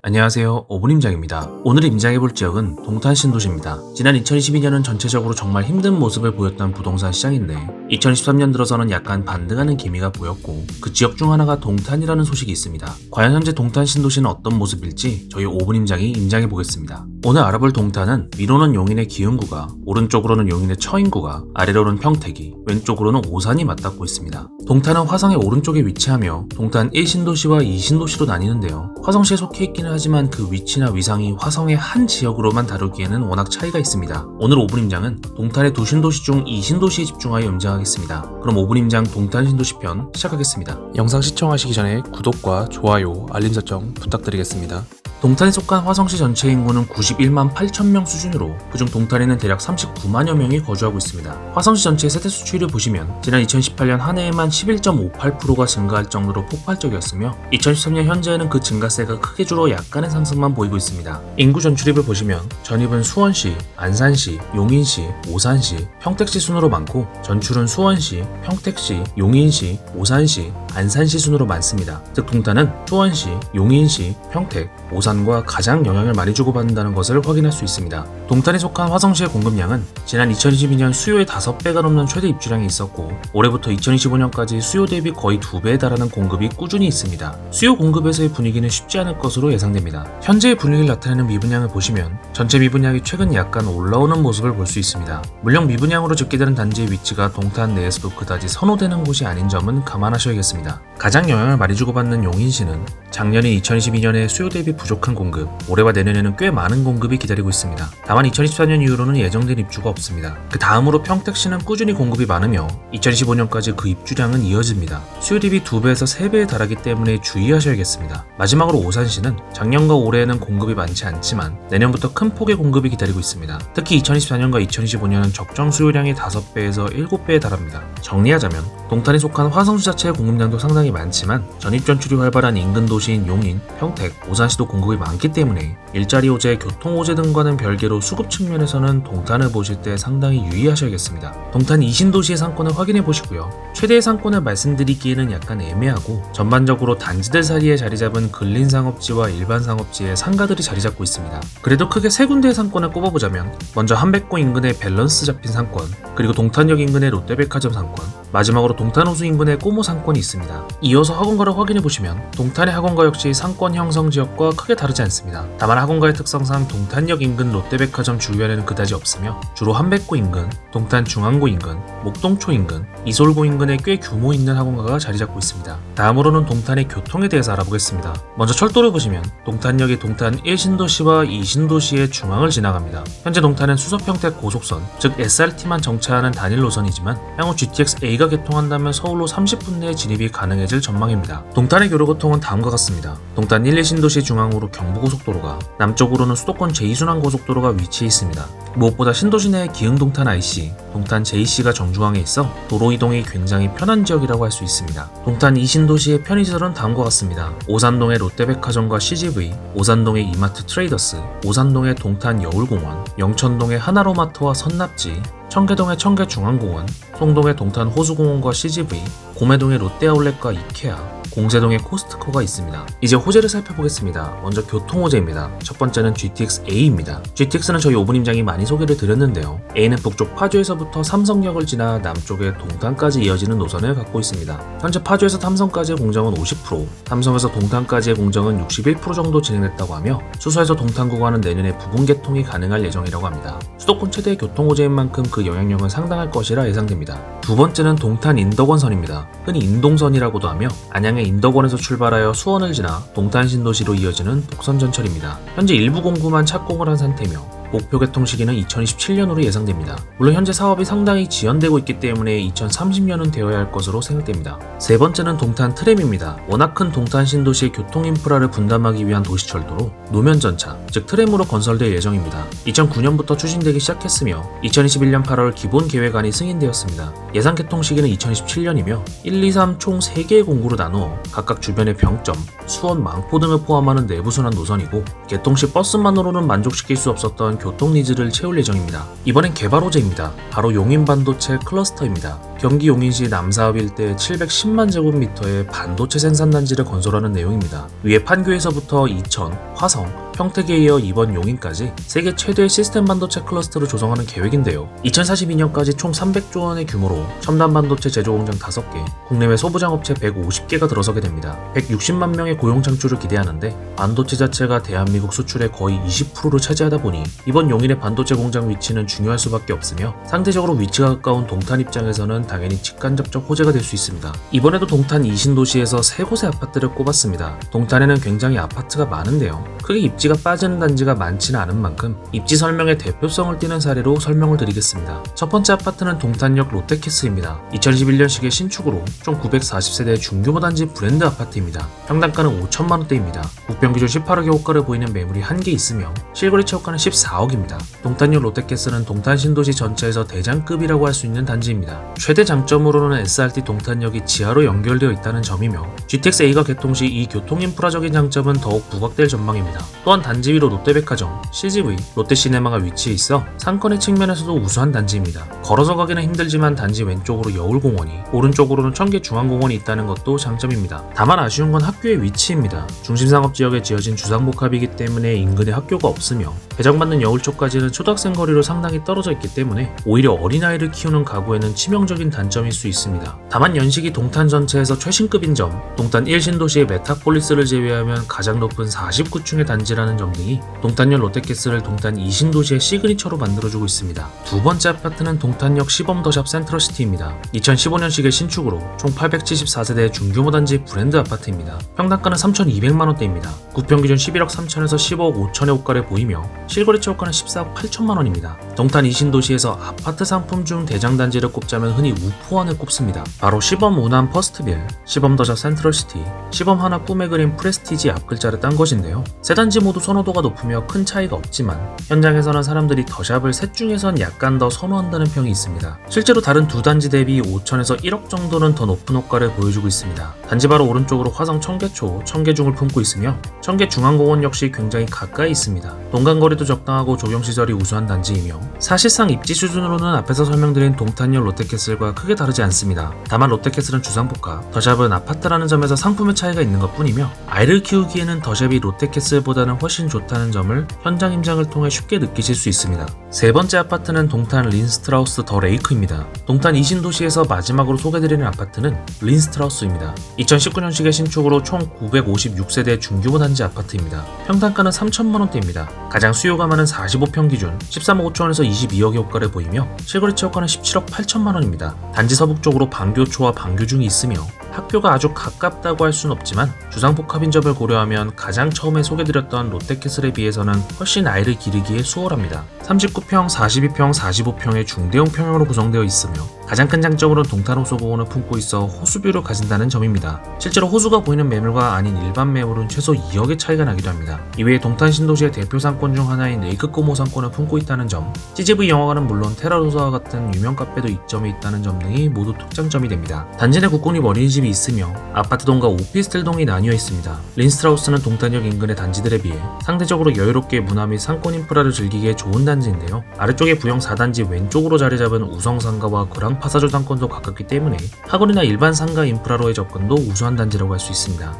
안녕하세요, 오분임장입니다. 오늘 임장해볼 지역은 동탄 신도시입니다. 지난 2022년은 전체적으로 정말 힘든 모습을 보였던 부동산 시장인데 2023년 들어서는 약간 반등하는 기미가 보였고 그 지역 중 하나가 동탄이라는 소식이 있습니다. 과연 현재 동탄 신도시는 어떤 모습일지 저희 오분임장이 임장해보겠습니다. 오늘 알아볼 동탄은 위로는 용인의 기흥구가, 오른쪽으로는 용인의 처인구가, 아래로는 평택이, 왼쪽으로는 오산이 맞닿고 있습니다. 동탄은 화성의 오른쪽에 위치하며 동탄 1신도시와 2신도시로 나뉘는데요. 화성시에 속해 있기는 하지만 그 위치나 위상이 화성의 한 지역으로만 다루기에는 워낙 차이가 있습니다. 오늘 5분 임장은 동탄의 두 신도시 중 2신도시에 집중하여 임장하겠습니다. 그럼 5분 임장 동탄 신도시 편 시작하겠습니다. 영상 시청하시기 전에 구독과 좋아요, 알림 설정 부탁드리겠습니다. 동탄에 속한 화성시 전체 인구는 91만 8천 명 수준으로 그중 동탄에는 대략 39만여 명이 거주하고 있습니다. 화성시 전체의 세대수 추이를 보시면 지난 2018년 한 해에만 11.58%가 증가할 정도로 폭발적이었으며 2013년 현재에는 그 증가세가 크게 줄어 약간의 상승만 보이고 있습니다. 인구 전출입을 보시면 전입은 수원시, 안산시, 용인시, 오산시, 평택시 순으로 많고 전출은 수원시, 평택시, 용인시, 오산시, 안산시 순으로 많습니다. 즉 동탄은 수원시, 용인시, 평택, 오산과 가장 영향을 많이 주고받는다는 것을 확인할 수 있습니다. 동탄에 속한 화성시의 공급량은 지난 2022년 수요의 5배가 넘는 최대 입주량이 있었고 올해부터 2025년까지 수요 대비 거의 2배에 달하는 공급이 꾸준히 있습니다. 수요 공급에서의 분위기는 쉽지 않을 것으로 예상됩니다. 현재의 분위기를 나타내는 미분양을 보시면 전체 미분양이 최근 약간 올라오는 모습을 볼 수 있습니다. 물론 미분양으로 집계되는 단지의 위치가 동탄 내에서도 그다지 선호되는 곳이 아닌 점은 감안하셔야겠습니다. 가장 영향을 많이 주고받는 용인시는 작년인 2022년에 수요 대비 부족한 공급, 올해와 내년에는 꽤 많은 공급이 기다리고 있습니다. 다만 2024년 이후로는 예정된 입주가 없습니다. 그 다음으로 평택시는 꾸준히 공급이 많으며 2025년까지 그 입주량은 이어집니다. 수요 대비 2배에서 3배에 달하기 때문에 주의하셔야겠습니다. 마지막으로 오산시는 작년과 올해에는 공급이 많지 않지만 내년부터 큰 폭의 공급이 기다리고 있습니다. 특히 2024년과 2025년은 적정 수요량이 5배에서 7배에 달합니다. 정리하자면 동탄에 속한 화성시 자체의 공급량도 상당히 많지만 전입 전출이 활발한 인근 도시인 용인, 평택, 오산시도 공급이 많기 때문에 일자리 호재, 교통 호재 등과는 별개로 수급 측면에서는 동탄을 보실 때 상당히 유의하셔야겠습니다. 동탄 2신도시의 상권을 확인해 보시고요. 최대의 상권을 말씀드리기에는 약간 애매하고 전반적으로 단지들 사이에 자리 잡은 근린상업지와 일반상업지에 상가들이 자리 잡고 있습니다. 그래도 크게 세 군데의 상권을 꼽아보자면 먼저 한백고 인근의 밸런스 잡힌 상권, 그리고 동탄역 인근의 롯데백화점 상권, 마지막으로 동탄호수 인근의 꼬모 상권이 있습니다. 이어서 학원가를 확인해 보시면 동탄의 학원가 역시 상권 형성 지역과 크게 다르지 않습니다. 다만 학원가의 특성상 동탄역 인근 롯데백화점 주변에는 그다지 없으며 주로 한백고 인근, 동탄 중앙고 인근, 목동초 인근, 이솔고 인근에 꽤 규모 있는 학원가가 자리 잡고 있습니다. 다음으로는 동탄의 교통에 대해서 알아보겠습니다. 먼저 철도를 보시면 동탄역이 동탄 1신도시와 2신도시의 중앙을 지나갑니다. 현재 동탄은 수서평택 고속선, 즉 SRT만 정차하는 단일 노선이지만 향후 GTX-A가 개통한다면 서울로 30분 내에 진입이 가능해질 전망입니다. 동탄의 교류교통은 다음과 같습니다. 동탄 1, 2신도시 중앙으로 경부고속도로가, 남쪽으로는 수도권 제2순환고속도로가 위치해 있습니다. 무엇보다 신도시 내의 기흥동탄 IC, 동탄 JC가 정중앙에 있어 도로 이동이 굉장히 편한 지역이라고 할 수 있습니다. 동탄 2신도시의 편의시설은 다음과 같습니다. 오산동의 롯데백화점과 CGV, 오산동의 이마트 트레이더스, 오산동의 동탄 여울공원, 영천동의 하나로마트와 선납지, 청계동의 청계중앙공원, 송동의 동탄 호수공원과 CGV, 고매동의 롯데아울렛과 이케아, 공세동에 코스트코가 있습니다. 이제 호재를 살펴보겠습니다. 먼저 교통 호재입니다. 첫 번째는 GTX-A입니다. GTX는 저희 오분임장이 많이 소개를 드렸는데요. A는 북쪽 파주에서부터 삼성역을 지나 남쪽의 동탄까지 이어지는 노선을 갖고 있습니다. 현재 파주에서 삼성까지의 공정은 50%, 삼성에서 동탄까지의 공정은 61% 정도 진행됐다고 하며 수서에서 동탄 구간은 내년에 부분 개통이 가능할 예정이라고 합니다. 수도권 최대의 교통 호재인 만큼 그 영향력은 상당할 것이라 예상됩니다. 두 번째는 동탄 인덕원선입니다. 흔히 인동선이라고도 하며 안양의 인덕원에서 출발하여 수원을 지나 동탄 신도시로 이어지는 복선전철입니다. 현재 일부 공구만 착공을 한 상태며 목표 개통 시기는 2027년으로 예상됩니다. 물론 현재 사업이 상당히 지연되고 있기 때문에 2030년은 되어야 할 것으로 생각됩니다. 세 번째는 동탄 트램입니다. 워낙 큰 동탄 신도시의 교통 인프라를 분담하기 위한 도시철도로 노면전차, 즉 트램으로 건설될 예정입니다. 2009년부터 추진되기 시작했으며 2021년 8월 기본 계획안이 승인되었습니다. 예상 개통 시기는 2027년이며 1, 2, 3 총 3개의 공구로 나누어 각각 주변의 병점, 수원, 망포 등을 포함하는 내부순환 노선이고 개통 시 버스만으로는 만족시킬 수 없었던 교통 니즈를 채울 예정입니다. 이번엔 개발 호재입니다. 바로 용인 반도체 클러스터입니다. 경기 용인시 남사읍 일대에 710만 제곱미터의 반도체 생산단지를 건설하는 내용입니다. 위에 판교에서부터 이천, 화성, 평택에 이어 이번 용인까지 세계 최대의 시스템 반도체 클러스터를 조성하는 계획인데요. 2042년까지 총 300조 원의 규모로 첨단 반도체 제조 공장 5개, 국내외 소부장 업체 150개가 들어서게 됩니다. 160만 명의 고용 창출을 기대하는데 반도체 자체가 대한민국 수출의 거의 20%를 차지하다 보니 이번 용인의 반도체 공장 위치는 중요할 수밖에 없으며 상대적으로 위치가 가까운 동탄 입장에서는 당연히 직간접적 호재가 될 수 있습니다. 이번에도 동탄 이신도시에서 3곳의 아파트를 꼽았습니다. 동탄에는 굉장히 아파트가 많은데요. 크게 입지가 빠지는 단지가 많지는 않은 만큼 입지 설명의 대표성을 띠는 사례로 설명을 드리겠습니다. 첫 번째 아파트는 동탄역 롯데캐슬입니다. 2021년식의 신축으로 총 940세대의 중규모 단지 브랜드 아파트입니다. 평당가는 5천만원대입니다. 국평 기준 18억의 호가를 보이는 매물이 1개 있으며 실거래 최고가는 14억입니다. 동탄역 롯데캐슬은 동탄 신도시 전체에서 대장급이라고 할 수 있는 단지입니다. 최대 장점으로는 SRT 동탄역이 지하로 연결되어 있다는 점이며 GTX-A가 개통 시 이 교통 인프라적인 장점은 더욱 부각될 전망입니다. 또한 단지 위로 롯데백화점, CGV, 롯데시네마가 위치해 있어 상권의 측면에서도 우수한 단지입니다. 걸어서 가기는 힘들지만 단지 왼쪽으로 여울공원이, 오른쪽으로는 청계중앙공원이 있다는 것도 장점입니다. 다만 아쉬운 건 학교의 위치입니다. 중심상업지역에 지어진 주상복합이기 때문에 인근에 학교가 없으며 배정받는 여울초까지는 초등학생 거리로 상당히 떨어져 있기 때문에 오히려 어린아이를 키우는 가구에는 치명적인 단점일 수 있습니다. 다만 연식이 동탄 전체에서 최신급인 점, 동탄 1신도시의 메타폴리스를 제외하면 가장 높은 49층의 단지라는 점 등이 동탄역 롯데캐슬을 동탄 2신도시의 시그니처로 만들어주고 있습니다. 두 번째 아파트는 동탄역 시범더샵 센트럴시티입니다. 2015년식의 신축으로 총 874세대의 중규모 단지 브랜드 아파트입니다. 평당가는 3,200만원대입니다. 구평기준 11억 3천에서 15억 5천의 호가를 보이며 실거래 최고가는 14억 8천만원입니다. 동탄 2신도시에서 아파트 상품 중 대장단지를 꼽자면 흔히 우포원을 꼽습니다. 바로 시범 운암 퍼스트빌, 시범 더샵 센트럴시티, 시범 하나 꿈의 그림 프레스티지 앞글자를 딴 것인데요. 세 단지 모두 선호도가 높으며 큰 차이가 없지만 현장에서는 사람들이 더샵을 셋 중에선 약간 더 선호한다는 평이 있습니다. 실제로 다른 두 단지 대비 5천에서 1억 정도는 더 높은 호가를 보여주고 있습니다. 단지 바로 오른쪽으로 화성 청계초, 청계중을 품고 있으며 청계중앙공원 역시 굉장히 가까이 있습니다. 동간거리도 적당하고 조경시설이 우수한 단지이며 사실상 입지 수준으로는 앞에서 설명드린 동탄역 롯데캐슬과 크게 다르지 않습니다. 다만 롯데캐슬은 주상복합, 더샵은 아파트라는 점에서 상품의 차이가 있는 것뿐이며 아이를 키우기에는 더샵이 롯데캐슬보다는 훨씬 좋다는 점을 현장 임장을 통해 쉽게 느끼실 수 있습니다. 세 번째 아파트는 동탄 린스트라우스 더 레이크입니다. 동탄 이신도시에서 마지막으로 소개드리는 아파트는 린스트라우스입니다. 2019년식의 신축으로 총 956세대의 중규모 단지 아파트입니다. 평당가는 3천만원대입니다. 가장 수요가 많은 45평 기준 13억 5천원에서 22억의 호가를 보이며 실거래 최고가는 17억 8천만원입니다. 단지 서북쪽으로 방교초와 방교중이 있으며 학교가 아주 가깝다고 할 순 없지만 주상복합인 점을 고려하면 가장 처음에 소개드렸던 롯데캐슬에 비해서는 훨씬 아이를 기르기에 수월합니다. 39평, 42평, 45평의 중대형 평형으로 구성되어 있으며 가장 큰 장점으로는 동탄 호수공원을 품고 있어 호수뷰를 가진다는 점입니다. 실제로 호수가 보이는 매물과 아닌 일반 매물은 최소 2억의 차이가 나기도 합니다. 이외에 동탄 신도시의 대표 상권 중 하나인 레이크꼬모 상권을 품고 있다는 점, CGV 영화관은 물론 테라로사와 같은 유명 카페도 이점에 있다는 점 등이 모두 특장점이 됩니다. 단지 내 국공립 어린이집이 있으며 아파트동과 오피스텔동이 나뉘어 있습니다. 린스트라우스는 동탄역 인근의 단지들에 비해 상대적으로 여유롭게 문화 및 상권 인프라를 즐기기에 좋은 단지인데요. 아래쪽에 부영 4단지 왼쪽으로 자리 잡은 우성상가와 그랑파사조 상권도 가깝기 때문에 학원이나 일반 상가 인프라로의 접근도 우수한 단지라고 할 수 있습니다.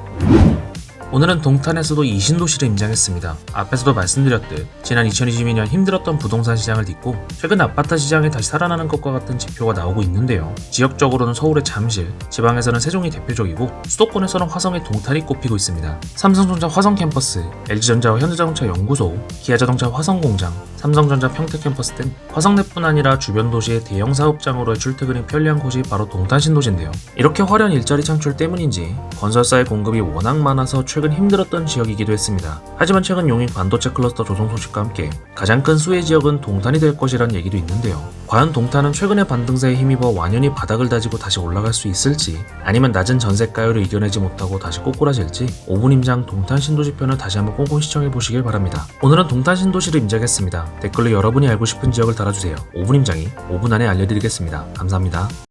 오늘은 동탄에서도 이신도시를 임장했습니다. 앞에서도 말씀드렸듯 지난 2022년 힘들었던 부동산 시장을 딛고 최근 아파트 시장이 다시 살아나는 것과 같은 지표가 나오고 있는데요. 지역적으로는 서울의 잠실, 지방에서는 세종이 대표적이고 수도권에서는 화성의 동탄이 꼽히고 있습니다. 삼성전자 화성 캠퍼스, LG전자와 현대자동차 연구소, 기아자동차 화성 공장, 삼성전자 평택 캠퍼스 등 화성 내뿐 아니라 주변 도시의 대형 사업장으로의 출퇴근이 편리한 곳이 바로 동탄 신도시인데요. 이렇게 화려한 일자리 창출 때문인지 건설사의 공급이 워낙 많아서 최근 힘들었던 지역이기도 했습니다. 하지만 최근 용인 반도체 클러스터 조성 소식과 함께 가장 큰 수혜 지역은 동탄이 될 것이라는 얘기도 있는데요. 과연 동탄은 최근의 반등세에 힘입어 완연히 바닥을 다지고 다시 올라갈 수 있을지, 아니면 낮은 전세가율을 이겨내지 못하고 다시 꼬꾸라질지 5분 임장 동탄 신도시 편을 다시 한번 꼼꼼히 시청해 보시길 바랍니다. 오늘은 동탄 신도시를 임장했습니다. 댓글로 여러분이 알고 싶은 지역을 달아주세요. 5분 임장이 5분 안에 알려드리겠습니다. 감사합니다.